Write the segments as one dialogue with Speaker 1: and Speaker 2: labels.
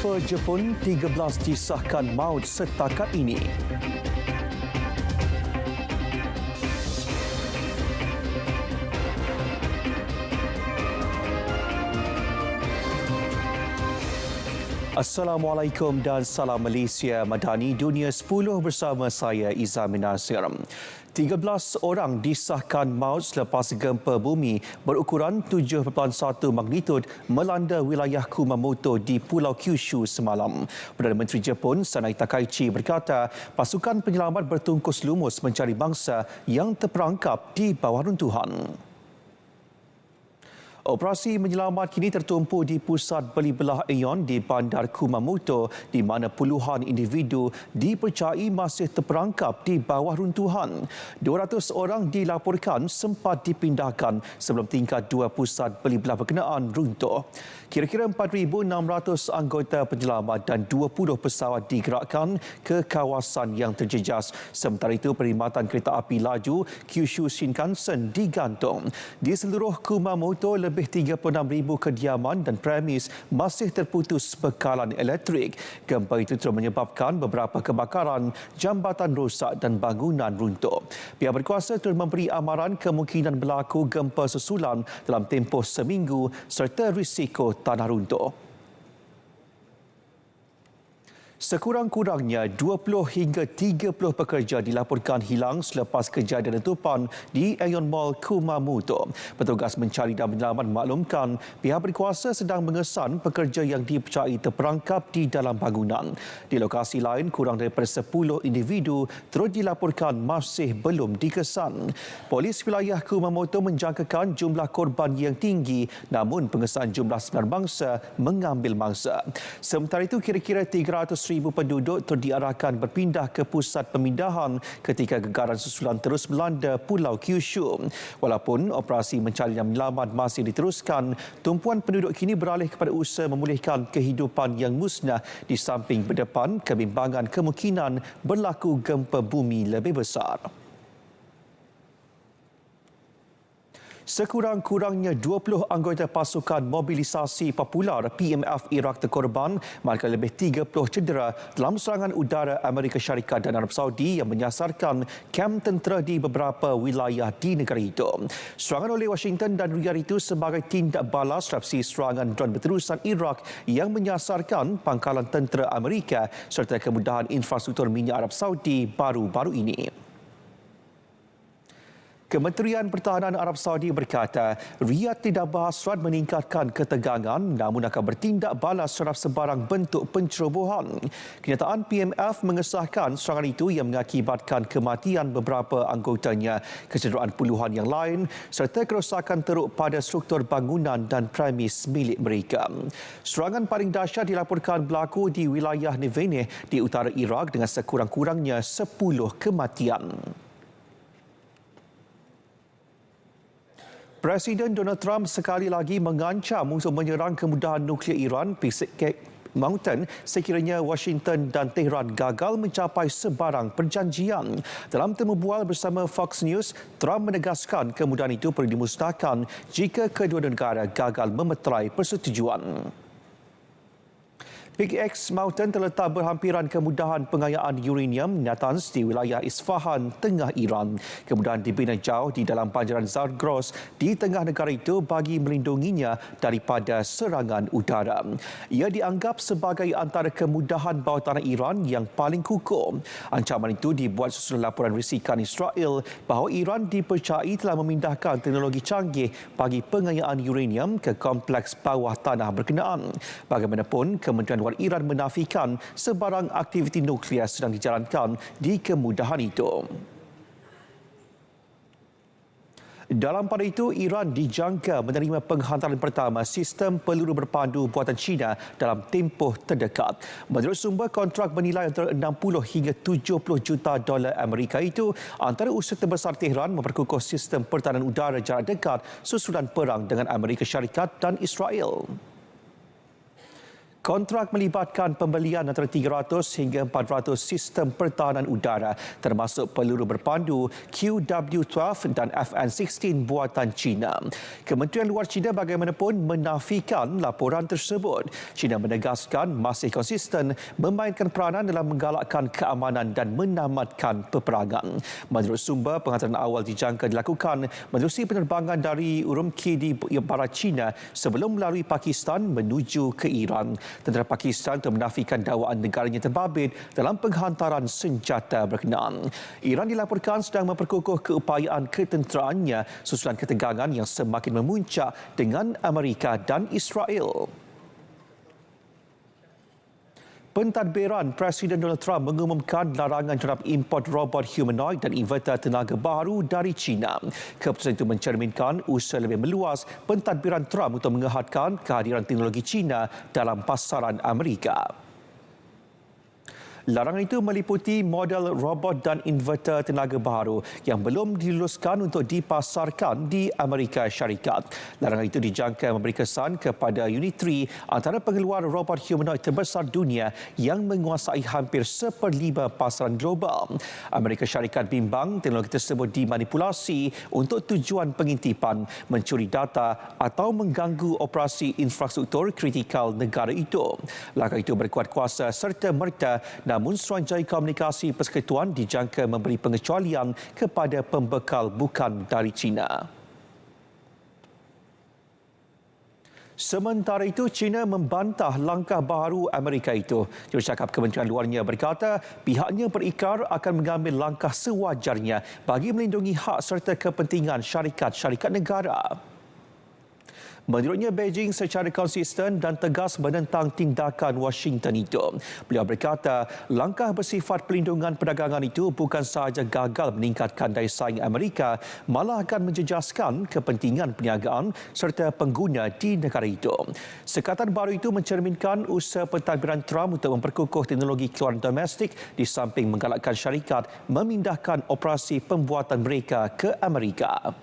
Speaker 1: golfer Jepun 13 disahkan maut setakat ini. Assalamualaikum dan salam Malaysia Madani Dunia 10 bersama saya Izamin Nasir. 13 orang disahkan maut selepas gempa bumi berukuran 7.1 magnitud melanda wilayah Kumamoto di Pulau Kyushu semalam. Perdana Menteri Jepun Sanai Takaichi berkata pasukan penyelamat bertungkus lumus mencari bangsa yang terperangkap di bawah runtuhan. Operasi menyelamat kini tertumpu di pusat beli belah Aeon di Bandar Kumamoto di mana puluhan individu dipercayai masih terperangkap di bawah runtuhan. 200 orang dilaporkan sempat dipindahkan sebelum tingkat 2 pusat beli belah berkenaan runtuh. Kira-kira 4,600 anggota penyelamat dan 20 pesawat digerakkan ke kawasan yang terjejas. Sementara itu, perkhidmatan kereta api laju Kyushu Shinkansen digantung. Di seluruh Kumamoto, lebih 36,000 kediaman dan premis masih terputus bekalan elektrik. Gempa itu terus menyebabkan beberapa kebakaran, jambatan rosak dan bangunan runtuh. Pihak berkuasa terus memberi amaran kemungkinan berlaku gempa susulan dalam tempoh seminggu serta risiko tanah runtuh. Sekurang-kurangnya 20 hingga 30 pekerja dilaporkan hilang selepas kejadian letupan di Aeon Mall Kumamoto. Petugas mencari dan penyelamat memaklumkan pihak berkuasa sedang mengesan pekerja yang dipercayai terperangkap di dalam bangunan. Di lokasi lain, kurang daripada 10 individu terus dilaporkan masih belum dikesan. Polis wilayah Kumamoto menjangkakan jumlah korban yang tinggi namun pengesahan jumlah sebenar bangsa mengambil mangsa. Sementara itu, kira-kira 300,000 penduduk terus diarahkan berpindah ke pusat pemindahan ketika gegaran susulan terus melanda Pulau Kyushu. Walaupun operasi mencari dan menyelamat masih diteruskan, tumpuan penduduk kini beralih kepada usaha memulihkan kehidupan yang musnah di samping berdepan kebimbangan kemungkinan berlaku gempa bumi lebih besar. Sekurang-kurangnya 20 anggota pasukan mobilisasi popular PMF Iraq terkorban, manakala lebih 30 cedera dalam serangan udara Amerika Syarikat dan Arab Saudi yang menyasarkan kem tentera di beberapa wilayah di negara itu. Serangan oleh Washington dan Riyadh itu sebagai tindak balas reaksi serangan dron berterusan Iraq yang menyasarkan pangkalan tentera Amerika serta kemudahan infrastruktur minyak Arab Saudi baru-baru ini. Kementerian Pertahanan Arab Saudi berkata, Riyadh tidak berhasrat meningkatkan ketegangan namun akan bertindak balas terhadap sebarang bentuk pencerobohan. Kenyataan PMF mengesahkan serangan itu yang mengakibatkan kematian beberapa anggotanya, kecederaan puluhan yang lain serta kerosakan teruk pada struktur bangunan dan premis milik mereka. Serangan paling dahsyat dilaporkan berlaku di wilayah Nevineh di utara Iraq dengan sekurang-kurangnya 10 kematian. Presiden Donald Trump sekali lagi mengancam untuk menyerang kemudahan nuklear Iran Mountain sekiranya Washington dan Tehran gagal mencapai sebarang perjanjian. Dalam temu bual bersama Fox News, Trump menegaskan kemudahan itu perlu dimusnahkan jika kedua negara gagal memeterai persetujuan. Big X Mountain terletak berhampiran kemudahan pengayaan uranium Natanz di wilayah Isfahan, tengah Iran. Kemudahan dibina jauh di dalam banjaran Zagros di tengah negara itu bagi melindunginya daripada serangan udara. Ia dianggap sebagai antara kemudahan bawah tanah Iran yang paling kukuh. Ancaman itu dibuat susulan laporan risikan Israel bahawa Iran dipercayai telah memindahkan teknologi canggih bagi pengayaan uranium ke kompleks bawah tanah berkenaan. Bagaimanapun, Kementerian Luar Iran menafikan sebarang aktiviti nuklear sedang dijalankan di kemudahan itu. Dalam pada itu, Iran dijangka menerima penghantaran pertama sistem peluru berpandu buatan China dalam tempoh terdekat. Menurut sumber, kontrak bernilai antara 60 hingga 70 juta dolar Amerika itu antara usaha terbesar Tehran memperkukuh sistem pertahanan udara jarak dekat susulan perang dengan Amerika Syarikat dan Israel. Kontrak melibatkan pembelian antara 300 hingga 400 sistem pertahanan udara termasuk peluru berpandu QW-12 dan FN-16 buatan China. Kementerian Luar China bagaimanapun menafikan laporan tersebut. China menegaskan masih konsisten memainkan peranan dalam menggalakkan keamanan dan menamatkan peperangan. Menurut sumber, penghantaran awal dijangka dilakukan menerusi penerbangan dari Urumqi di barat China sebelum melalui Pakistan menuju ke Iran. Tentera Pakistan telah menafikan dakwaan negaranya terbabit dalam penghantaran senjata berkenaan. Iran dilaporkan sedang memperkukuh keupayaan ketenteraannya susulan ketegangan yang semakin memuncak dengan Amerika dan Israel. Pentadbiran Presiden Donald Trump mengumumkan larangan terhadap import robot humanoid dan inverter tenaga baru dari China. Keputusan itu mencerminkan usaha lebih meluas pentadbiran Trump untuk mengehadkan kehadiran teknologi China dalam pasaran Amerika. Larangan itu meliputi model robot dan inverter tenaga baru yang belum diluluskan untuk dipasarkan di Amerika Syarikat. Larangan itu dijangka memberi kesan kepada Unitree, antara pengeluar robot humanoid terbesar dunia yang menguasai hampir 1/5 pasaran global. Amerika Syarikat bimbang teknologi tersebut dimanipulasi untuk tujuan pengintipan, mencuri data atau mengganggu operasi infrastruktur kritikal negara itu. Langkah itu berkuat kuasa serta-merta, namun Suruhanjaya Komunikasi Persekutuan dijangka memberi pengecualian kepada pembekal bukan dari China. Sementara itu, China membantah langkah baru Amerika itu. Jurucakap Kementerian Luarnya berkata pihaknya berikrar akan mengambil langkah sewajarnya bagi melindungi hak serta kepentingan syarikat-syarikat negara. Menurutnya, Beijing secara konsisten dan tegas menentang tindakan Washington itu. Beliau berkata, langkah bersifat pelindungan perdagangan itu bukan sahaja gagal meningkatkan daya saing Amerika, malah akan menjejaskan kepentingan perniagaan serta pengguna di negara itu. Sekatan baru itu mencerminkan usaha pentadbiran Trump untuk memperkukuh teknologi keluaran domestik di samping menggalakkan syarikat memindahkan operasi pembuatan mereka ke Amerika.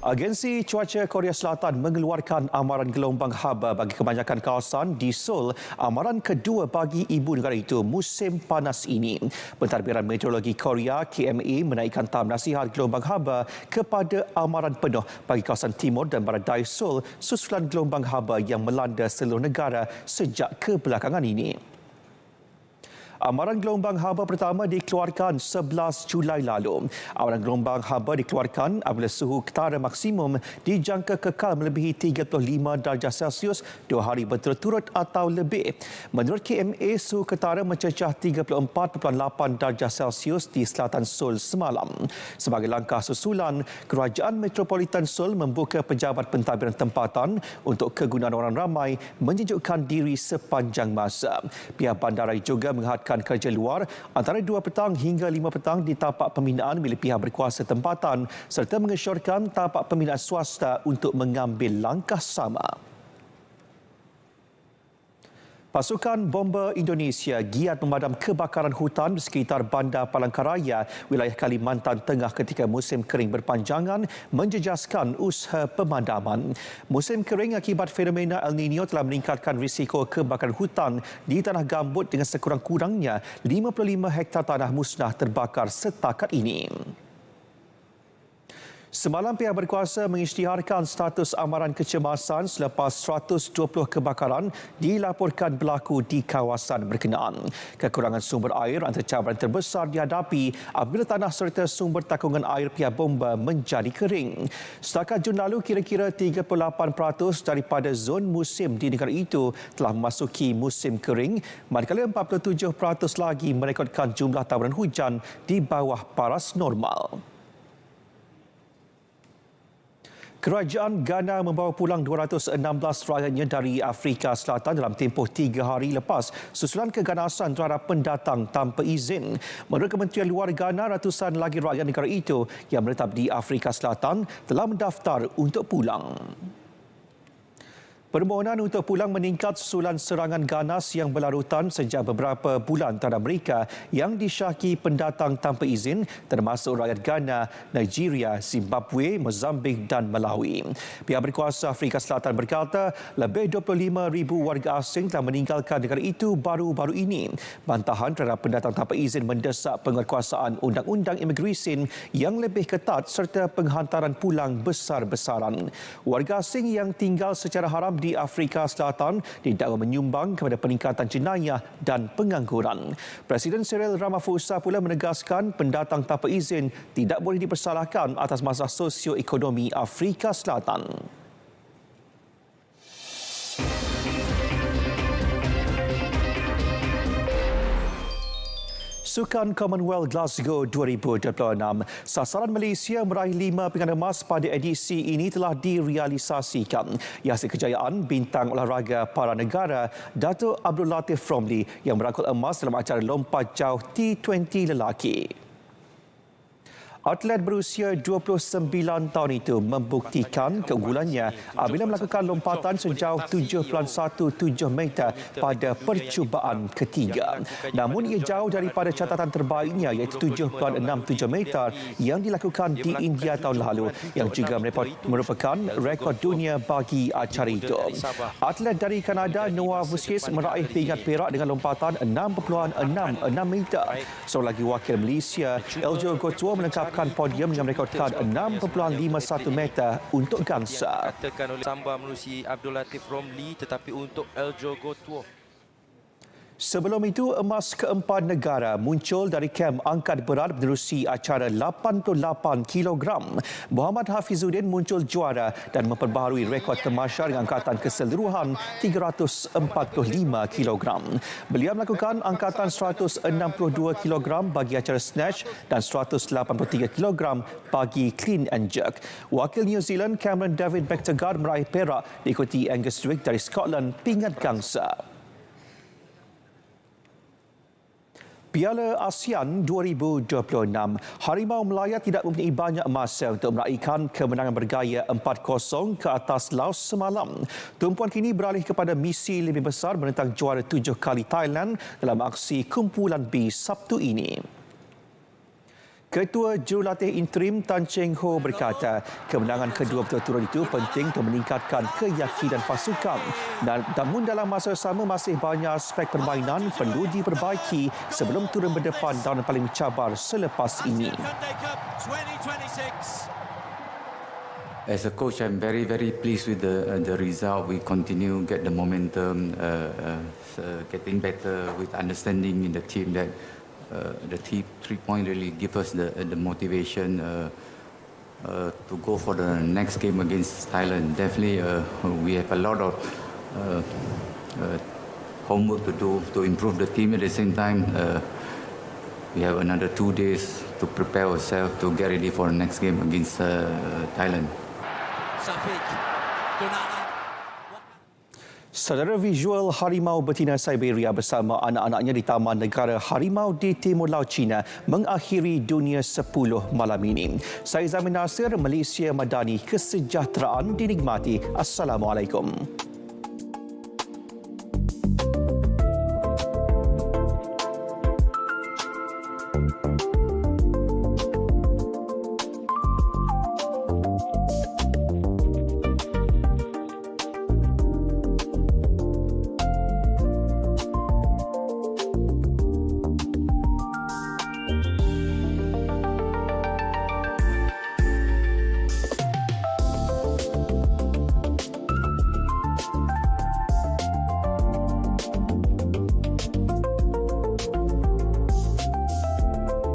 Speaker 1: Agensi Cuaca Korea Selatan mengeluarkan amaran gelombang haba bagi kebanyakan kawasan di Seoul, amaran kedua bagi ibu negara itu musim panas ini. Pentadbiran Meteorologi Korea KMA menaikkan tahap nasihat gelombang haba kepada amaran penuh bagi kawasan timur dan barat daya Seoul susulan gelombang haba yang melanda seluruh negara sejak kebelakangan ini. Amaran gelombang haba pertama dikeluarkan 11 Julai lalu. Amaran gelombang haba dikeluarkan apabila suhu ketara maksimum dijangka kekal melebihi 35 darjah Celsius 2 hari berturut-turut atau lebih. Menurut KMA, suhu ketara mencecah 34.8 darjah Celsius di selatan Seoul semalam. Sebagai langkah susulan, Kerajaan Metropolitan Seoul membuka pejabat pentadbiran tempatan untuk kegunaan orang ramai menyejukkan diri sepanjang masa. Pihak bandaraya juga menghadkan kerja luar antara 2 petang hingga 5 petang di tapak pembinaan milik pihak berkuasa tempatan serta mengesyorkan tapak pembinaan swasta untuk mengambil langkah sama. Pasukan Bomber Indonesia giat memadam kebakaran hutan di sekitar Bandar Palangkaraya, wilayah Kalimantan Tengah ketika musim kering berpanjangan menjejaskan usaha pemadaman. Musim kering akibat fenomena El Nino telah meningkatkan risiko kebakaran hutan di tanah gambut dengan sekurang-kurangnya 55 hektar tanah musnah terbakar setakat ini. Semalam pihak berkuasa mengisytiharkan status amaran kecemasan selepas 120 kebakaran dilaporkan berlaku di kawasan berkenaan. Kekurangan sumber air antara cabaran terbesar dihadapi apabila tanah serta sumber takungan air pihak bomba menjadi kering. Setakat Jun lalu, kira-kira 38% daripada zon musim di negara itu telah memasuki musim kering, manakala 47% lagi merekodkan jumlah taburan hujan di bawah paras normal. Kerajaan Ghana membawa pulang 216 rakyatnya dari Afrika Selatan dalam tempoh 3 hari lepas susulan keganasan terhadap pendatang tanpa izin. Menurut Kementerian Luar Ghana, ratusan lagi rakyat negara itu yang menetap di Afrika Selatan telah mendaftar untuk pulang. Permohonan untuk pulang meningkat susulan serangan ganas yang berlarutan sejak beberapa bulan terhadap mereka yang disyaki pendatang tanpa izin termasuk rakyat Ghana, Nigeria, Zimbabwe, Mozambik dan Malawi. Pihak berkuasa Afrika Selatan berkata lebih 25,000 warga asing telah meninggalkan negara itu baru-baru ini. Bantahan terhadap pendatang tanpa izin mendesak penguatkuasaan undang-undang imigresen yang lebih ketat serta penghantaran pulang besar-besaran. Warga asing yang tinggal secara haram di Afrika Selatan didakwa menyumbang kepada peningkatan jenayah dan pengangguran. Presiden Cyril Ramaphosa pula menegaskan pendatang tanpa izin tidak boleh dipersalahkan atas masalah sosio-ekonomi Afrika Selatan. Sukan Commonwealth Glasgow 2026. Sasaran Malaysia meraih 5 pingat emas pada edisi ini telah direalisasikan. Ia hasil kejayaan bintang olahraga para negara Dato' Abdul Latif Romli yang merangkul emas dalam acara lompat jauh T20 lelaki. Atlet berusia 29 tahun itu membuktikan keunggulannya apabila melakukan lompatan sejauh 7.17 meter pada percubaan ketiga. Namun ia jauh daripada catatan terbaiknya iaitu 7.67 meter yang dilakukan di India tahun lalu yang juga merupakan rekod dunia bagi acara itu. Atlet dari Kanada Noah Vuskies meraih pingat perak dengan lompatan 6.66 meter. Seorang lagi wakil Malaysia, Eljo Gotuo menangkap podium dengan merekodkan 6.51 meter untuk gangsa.
Speaker 2: Katakan oleh Samba menerusi Abdul Latif Romli tetapi untuk Eljo Gotuo.
Speaker 1: Sebelum itu, emas keempat negara muncul dari kem angkat berat menerusi acara 88 kg. Muhammad Hafizuddin muncul juara dan memperbaharui rekod Temasya dengan angkatan keseluruhan 345 kg. Beliau melakukan angkatan 162 kg bagi acara snatch dan 183 kg bagi clean and jerk. Wakil New Zealand Cameron David Bectegard meraih perak diikuti Angus Dwight dari Scotland pingat gangsa. Piala ASEAN 2026. Harimau Melaya tidak mempunyai banyak masa untuk meraihkan kemenangan bergaya 4-0 ke atas Laos semalam. Tumpuan kini beralih kepada misi lebih besar menentang juara 7 kali Thailand dalam aksi kumpulan B Sabtu ini. Ketua Jurulatih Interim Tan Cheng Ho berkata, kemenangan kedua berturut-turut itu penting untuk meningkatkan keyakinan pasukan. Namun dalam masa sama masih banyak aspek permainan perlu diperbaiki sebelum turun berdepan lawan paling mencabar selepas ini.
Speaker 3: As a coach, I'm very pleased with the result. We continue get the momentum, getting better with understanding in the team that the 3-point really give us the motivation to go for the next game against Thailand. Definitely, we have a lot of homework to do to improve the team. At the same time, we have another 2 days to prepare ourselves to get ready for the next game against Thailand.
Speaker 1: Saudara, visual harimau betina Siberia bersama anak-anaknya di Taman Negara Harimau di Timur Laut China mengakhiri dunia 10 malam ini. Saya Zamin Nasir, Malaysia Madani, kesejahteraan dinikmati. Assalamualaikum.